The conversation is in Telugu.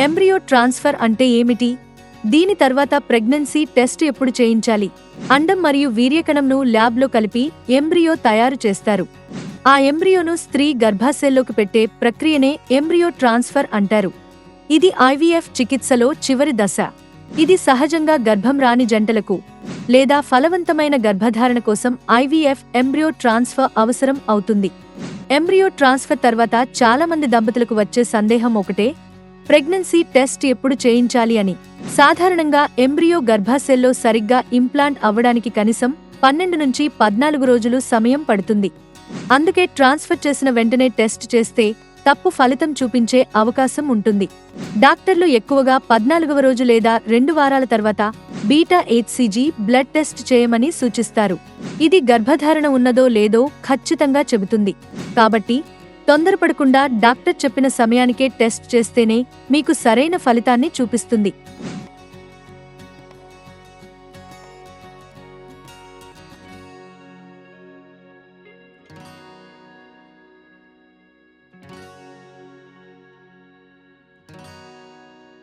ఎంబ్రియో ట్రాన్స్ఫర్ అంటే ఏమిటి? దీని తర్వాత ప్రెగ్నెన్సీ టెస్ట్ ఎప్పుడు చేయించాలి? అండం మరియు వీర్యకణంను ల్యాబ్లో కలిపి ఎంబ్రియో తయారు చేస్తారు. ఆ ఎంబ్రియోను స్త్రీ గర్భాశయంలోకి పెట్టే ప్రక్రియనే ఎంబ్రియో ట్రాన్స్ఫర్ అంటారు. ఇది ఐవీఎఫ్ చికిత్సలో చివరి దశ. ఇది సహజంగా గర్భం రాని జంటలకు లేదా ఫలవంతమైన గర్భధారణ కోసం ఐవీఎఫ్ ఎంబ్రియో ట్రాన్స్ఫర్ అవసరం అవుతుంది. ఎంబ్రియో ట్రాన్స్ఫర్ తర్వాత చాలామంది దంపతులకు వచ్చే సందేహం ఒకటే, ప్రెగ్నెన్సీ టెస్ట్ ఎప్పుడు చేయించాలి అని. సాధారణంగా ఎంబ్రియో గర్భాశయంలో సరిగ్గా ఇంప్లాంట్ అవ్వడానికి కనీసం 12 నుంచి 14 రోజులు సమయం పడుతుంది. అందుకే ట్రాన్స్ఫర్ చేసిన వెంటనే టెస్ట్ చేస్తే తప్పు ఫలితం చూపించే అవకాశం ఉంటుంది. డాక్టర్లు ఎక్కువగా 14వ రోజు లేదా 2 వారాల తర్వాత బీటా హెచ్సీజీ బ్లడ్ టెస్ట్ చేయమని సూచిస్తారు. ఇది గర్భధారణ ఉన్నదో లేదో ఖచ్చితంగా చెబుతుంది. కాబట్టి తొందరపడకుండా డాక్టర్ చెప్పిన సమయానికే టెస్ట్ చేస్తేనే మీకు సరైన ఫలితాన్ని చూపిస్తుంది.